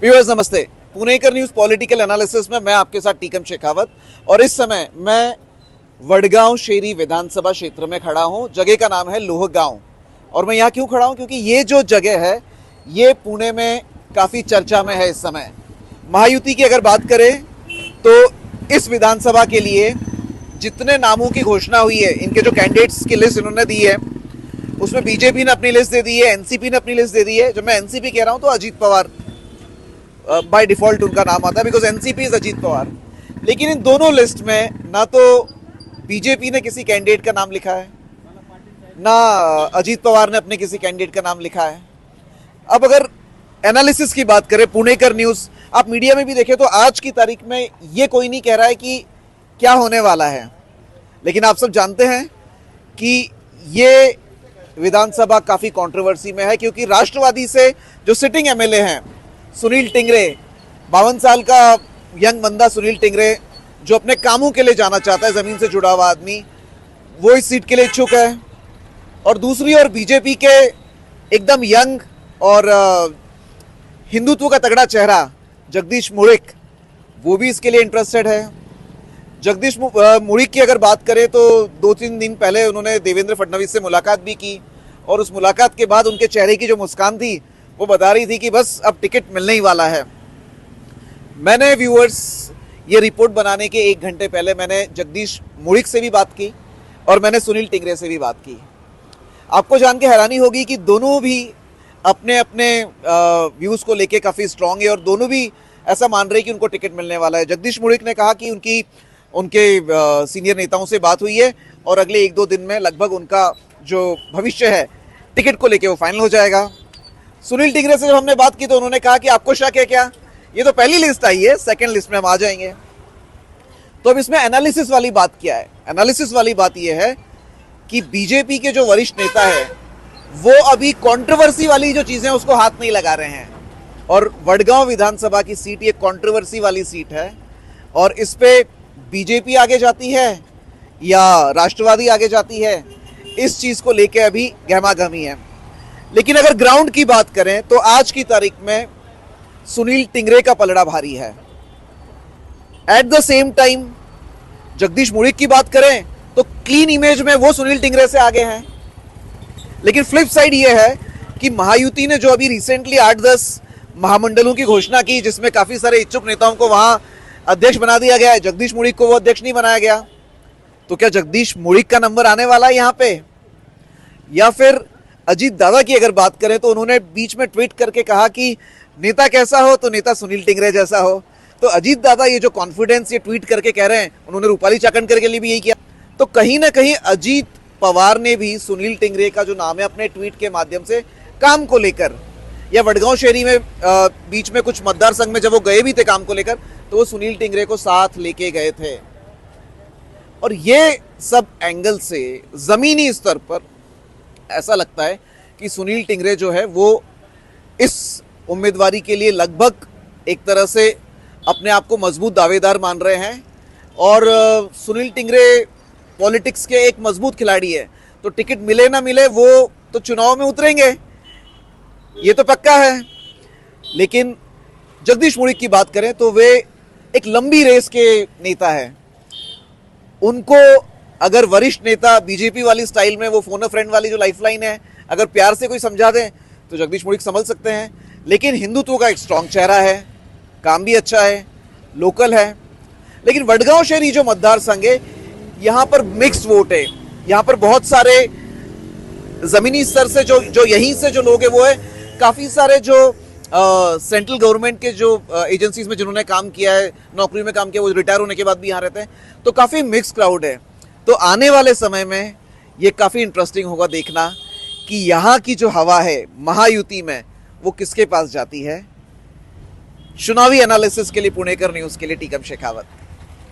Viewers नमस्ते। Punekar news political analysis में मैं आपके साथ टीकम शेखावत और इस समय मैं वडगांव शेरी विधानसभा क्षेत्र में खड़ा हूं। जगह का नाम है लोहगांव और मैं यहाँ क्यों खड़ा हूं क्योंकि ये जो जगह है ये पुणे में काफ़ी चर्चा में है। इस समय महायुति की अगर बात करें तो इस विधानसभा के लिए जितने नामों की घोषणा हुई है, इनके जो कैंडिडेट्स की लिस्ट इन्होंने दी है उसमें बीजेपी ने अपनी लिस्ट दे दी है, एनसीपी ने अपनी लिस्ट दे दी है। जब मैं एनसीपी कह रहा हूं तो अजीत पवार बाय डिफॉल्ट उनका नाम आता है because NCP is Ajit Pawar. लेकिन इन दोनों लिस्ट में ना तो बीजेपी ने किसी कैंडिडेट का नाम लिखा है, ना अजीत पवार ने अपने किसी कैंडिडेट का नाम लिखा है। अब अगर एनालिसिस की बात करें, पुणेकर न्यूज़ आप मीडिया में भी देखें तो आज की तारीख में ये कोई नहीं कह रहा है कि क्या होने वाला है। लेकिन आप सब जानते हैं कि ये विधानसभा काफ़ी कंट्रोवर्सी में है क्योंकि राष्ट्रवादी से जो सिटिंग एमएलए हैं सुनील टिंगरे, 52 साल का यंग बंदा सुनील टिंगरे जो अपने कामों के लिए जाना चाहता है, ज़मीन से जुड़ा हुआ आदमी, वो इस सीट के लिए इच्छुक है। और दूसरी ओर बीजेपी के एकदम यंग और हिंदुत्व का तगड़ा चेहरा जगदीश मुड़िक, वो भी इसके लिए इंटरेस्टेड है। जगदीश मुड़िक की अगर बात करें तो 2-3 दिन पहले उन्होंने देवेंद्र फडणवीस से मुलाकात भी की और उस मुलाकात के बाद उनके चेहरे की जो मुस्कान थी वो बता रही थी कि बस अब टिकट मिलने ही वाला है। मैंने व्यूअर्स ये रिपोर्ट बनाने के 1 घंटे पहले मैंने जगदीश मुड़िक से भी बात की और मैंने सुनील टिंगरे से भी बात की। आपको जान के हैरानी होगी कि दोनों भी अपने अपने व्यूज़ को लेके काफ़ी स्ट्रांग है और दोनों भी ऐसा मान रहे हैं कि उनको टिकट मिलने वाला है। जगदीश मुड़िक ने कहा कि उनके सीनियर नेताओं से बात हुई है और अगले 1-2 दिन में लगभग उनका जो भविष्य है टिकट को लेके वो फाइनल हो जाएगा। सुनील टिंगरे से जब हमने बात की तो उन्होंने कहा कि आपको शक है क्या, ये तो पहली लिस्ट आई है, सेकंड लिस्ट में हम आ जाएंगे। तो अब इसमें एनालिसिस वाली बात क्या है? एनालिसिस वाली बात ये है कि बीजेपी के जो वरिष्ठ नेता है वो अभी कंट्रोवर्सी वाली जो चीज़ें उसको हाथ नहीं लगा रहे हैं और वडगांव विधानसभा की सीट ये कंट्रोवर्सी वाली सीट है और इस पे बीजेपी आगे जाती है या राष्ट्रवादी आगे जाती है, इस चीज़ को लेके अभी गहमागहमी है। लेकिन अगर ग्राउंड की बात करें तो आज की तारीख में सुनील टिंगरे का पलड़ा भारी है। At the same time Jagdish मुड़िक की बात करें तो क्लीन इमेज में वो सुनील टिंगरे से आगे हैं। लेकिन फ्लिप साइड ये है कि महायुति ने जो अभी रिसेंटली 8-10 महामंडलों की घोषणा की जिसमें काफ़ी सारे इच्छुक नेताओं को वहाँ अध्यक्ष बना दिया गया है, जगदीश मुड़िक को वो अध्यक्ष नहीं बनाया गया। तो क्या जगदीश मुड़िक का नंबर आने वाला है यहाँ पे? या फिर अजीत दादा की अगर बात करें तो उन्होंने बीच में ट्वीट करके कहा कि नेता कैसा हो तो नेता सुनील टिंगरे जैसा हो। तो अजीत दादा ये जो कॉन्फिडेंस ये ट्वीट करके कह रहे हैं, उन्होंने रूपाली चाकणकर के लिए भी यही किया। तो कहीं ना कहीं अजीत पवार ने भी सुनील टिंगरे का जो नाम है अपने ट्वीट के माध्यम से काम को लेकर, या वडगांव शहरी में बीच में कुछ मतदार संघ में जब वो गए भी थे काम को लेकर तो वो सुनील टिंगरे को साथ लेके गए थे। और ये सब एंगल से जमीनी स्तर पर ऐसा लगता है कि सुनील टिंगरे जो है वो इस उम्मीदवारी के लिए लगभग एक तरह से अपने आप को मजबूत दावेदार मान रहे हैं। और सुनील टिंगरे पॉलिटिक्स के एक मजबूत खिलाड़ी है, तो टिकट मिले ना मिले वो तो चुनाव में उतरेंगे, ये तो पक्का है। लेकिन जगदीश मुड़िक की बात करें तो वे एक लंबी रेस के नेता है। उनको अगर वरिष्ठ नेता बीजेपी वाली स्टाइल में वो फोन अ फ्रेंड वाली जो लाइफलाइन है अगर प्यार से कोई समझा दें तो जगदीश मुड़िक संभल सकते हैं। लेकिन हिंदुत्व का एक स्ट्रॉन्ग चेहरा है, काम भी अच्छा है, लोकल है। लेकिन वडगांव शहरी जो मतदार संघ है यहाँ पर मिक्स्ड वोट है। यहाँ पर बहुत सारे जमीनी स्तर से जो यहीं से जो लोग हैं वो है काफ़ी सारे जो सेंट्रल गवर्नमेंट के जो एजेंसीज में जिन्होंने काम किया है, नौकरी में काम किया, वो रिटायर होने के बाद भी यहाँ रहते हैं। तो काफ़ी मिक्स क्राउड है। तो आने वाले समय में ये काफ़ी इंटरेस्टिंग होगा देखना कि यहाँ की जो हवा है महायुति में वो किसके पास जाती है। चुनावी एनालिसिस के लिए पुणेकर न्यूज़ के लिए टीकम शेखावत।